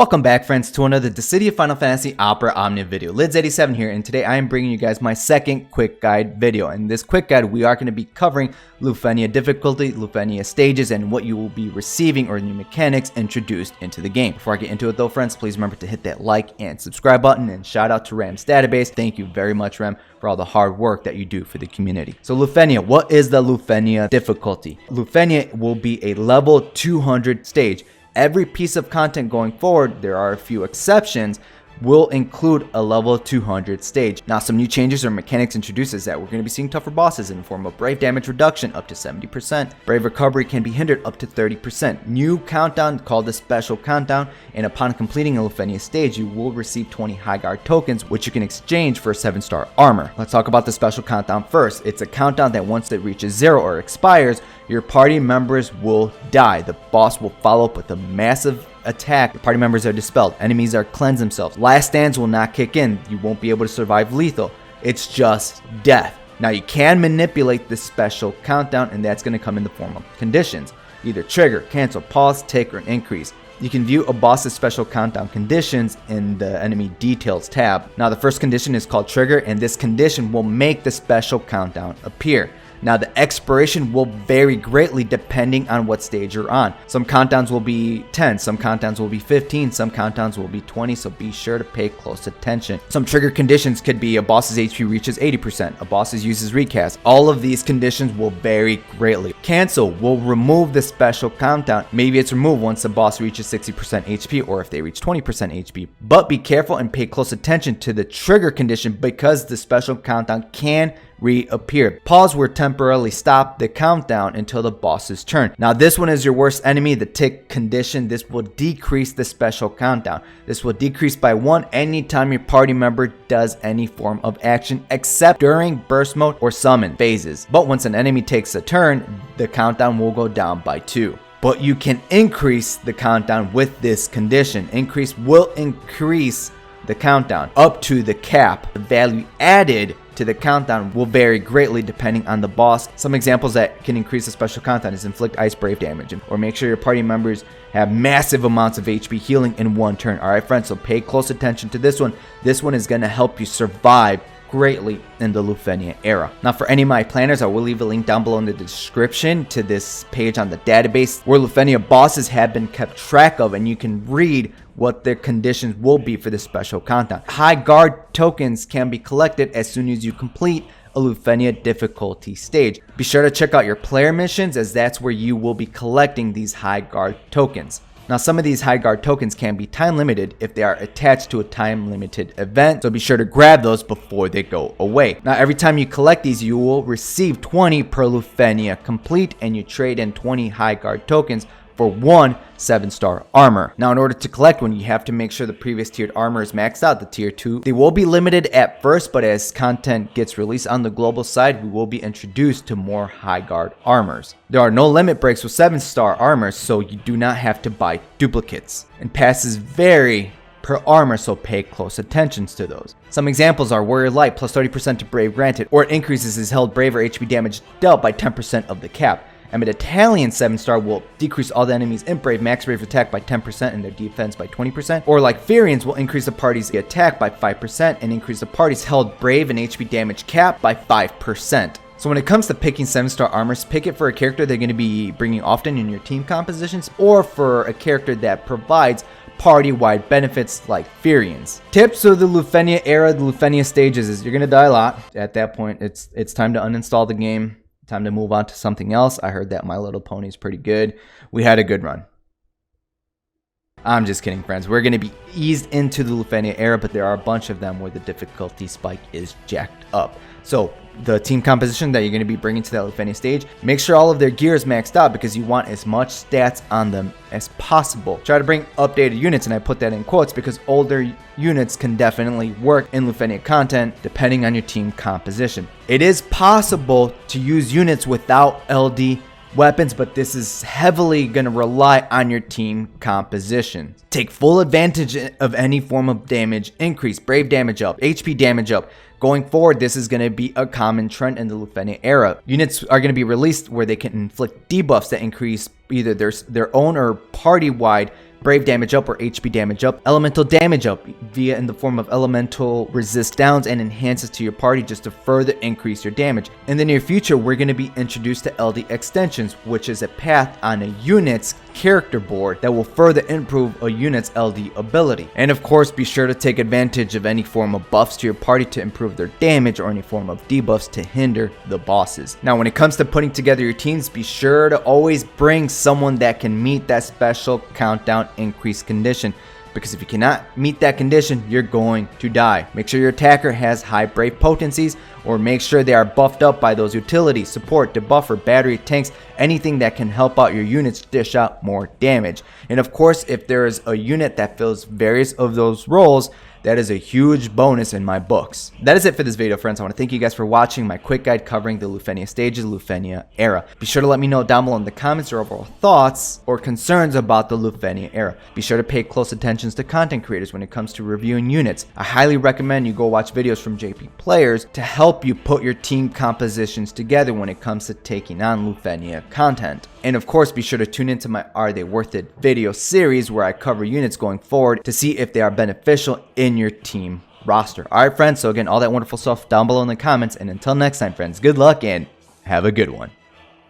Welcome back, friends, to another The City of Final Fantasy Opera Omnia video. Lids87 here, and today I am bringing you guys my second quick guide video. In this quick guide, we are going to be covering Lufenia difficulty, Lufenia stages, and what you will be receiving or new mechanics introduced into the game. Before I get into it though, friends, please remember to hit that like and subscribe button, and shout out to Ram's database. Thank you very much, Ram, for all the hard work that you do for the community. So Lufenia, what is the Lufenia difficulty? Lufenia will be a level 200 stage. Every piece of content going forward, there are a few exceptions, will include a level 200 stage. Now, some new changes or mechanics introduced is that we're going to be seeing tougher bosses in the form of brave damage reduction up to 70%. Brave recovery can be hindered up to 30%. New countdown called the special countdown, and upon completing a Lufenia stage, you will receive 20 high guard tokens, which you can exchange for 7-star armor. Let's talk about the special countdown first. It's a countdown that once it reaches 0 or expires, your party members will die. The boss will follow up with a massive attack. Your party members are dispelled. Enemies are cleansed themselves. Last stands will not kick in. You won't be able to survive lethal. It's just death. Now, you can manipulate this special countdown, and that's going to come in the form of conditions. Either trigger, cancel, pause, take, or increase. You can view a boss's special countdown conditions in the enemy details tab. Now, the first condition is called trigger, and this condition will make the special countdown appear. Now, the expiration will vary greatly depending on what stage you're on. Some countdowns will be 10, some countdowns will be 15, some countdowns will be 20, so be sure to pay close attention. Some trigger conditions could be a boss's HP reaches 80%, a boss's uses recast. All of these conditions will vary greatly. Cancel will remove the special countdown. Maybe it's removed once the boss reaches 60% HP or if they reach 20% HP. But be careful and pay close attention to the trigger condition because the special countdown can reappear. Pause will temporarily stop the countdown until the boss's turn. Now, this one is your worst enemy, the tick condition. This will decrease the special countdown. This will decrease by 1 anytime your party member does any form of action except during burst mode or summon phases. But once an enemy takes a turn, the countdown will go down by 2. But you can increase the countdown with this condition. Increase will increase the countdown up to the cap. The value added to the countdown will vary greatly depending on the boss. Some examples that can increase the special countdown is inflict ice brave damage, or make sure your party members have massive amounts of HP healing in one turn. Alright, friends, so pay close attention to this one. This one is going to help you survive greatly in the Lufenia era. Now, for any of my planners, I will leave a link down below in the description to this page on the database where Lufenia bosses have been kept track of, and you can read what their conditions will be for this special countdown. High guard tokens can be collected as soon as you complete a Lufenia difficulty stage. Be sure to check out your player missions, as that's where you will be collecting these high guard tokens. Now, some of these high guard tokens can be time limited if they are attached to a time limited event, so be sure to grab those before they go away. Now, every time you collect these, you will receive 20 per Lufenia complete, and you trade in 20 high guard tokens for 1 7-star armor. Now, in order to collect one, you have to make sure the previous tiered armor is maxed out, the tier 2. They will be limited at first, but as content gets released on the global side, we will be introduced to more high guard armors. There are no limit breaks with 7-star armors, so you do not have to buy duplicates. And passes vary per armor, so pay close attention to those. Some examples are Warrior Light plus 30% to Brave granted, or it increases his held Brave or HP damage dealt by 10% of the cap. And an Italian 7-star will decrease all the enemies in Brave max Brave attack by 10% and their defense by 20%. Or like Furians will increase the party's attack by 5% and increase the party's held Brave and HP damage cap by 5%. So when it comes to picking 7-star armors, pick it for a character they're going to be bringing often in your team compositions, or for a character that provides party-wide benefits like Furians. Tips of the Lufenia era, the Lufenia stages is you're going to die a lot. At that point, it's time to uninstall the game. Time to move on to something else. I heard that My Little Pony is pretty good. We had a good run. I'm just kidding, friends. We're going to be eased into the Lufenia era, but there are a bunch of them where the difficulty spike is jacked up. So the team composition that you're going to be bringing to that Lufenia stage, make sure all of their gear is maxed out because you want as much stats on them as possible. Try to bring updated units, and I put that in quotes because older units can definitely work in Lufenia content depending on your team composition. It is possible to use units without LD weapons, but this is heavily going to rely on your team composition. Take full advantage of any form of damage increase, Brave damage up, HP damage up. Going forward, this is going to be a common trend in the Lufenia era. Units are going to be released where they can inflict debuffs that increase either their own or party-wide brave damage up or HP damage up, elemental damage up via in the form of elemental resist downs and enhances to your party just to further increase your damage. In the near future, we're going to be introduced to LD extensions, which is a path on a unit's character board that will further improve a unit's LD ability. And of course, be sure to take advantage of any form of buffs to your party to improve their damage or any form of debuffs to hinder the bosses. Now, when it comes to putting together your teams, be sure to always bring someone that can meet that special countdown increase condition, because if you cannot meet that condition, you're going to die. Make sure your attacker has high brave potencies, or make sure they are buffed up by those utilities, support, debuffer, battery, tanks, anything that can help out your units dish out more damage. And of course, if there is a unit that fills various of those roles, that is a huge bonus in my books. That is it for this video, friends. I want to thank you guys for watching my quick guide covering the Lufenia stages, Lufenia era. Be sure to let me know down below in the comments your overall thoughts or concerns about the Lufenia era. Be sure to pay close attention to content creators when it comes to reviewing units. I highly recommend you go watch videos from JP players to help you put your team compositions together when it comes to taking on Lufenia content. And of course, be sure to tune into my Are They Worth It video series where I cover units going forward to see if they are beneficial in your team roster. Alright friends, so again, all that wonderful stuff down below in the comments, and until next time friends, good luck and have a good one.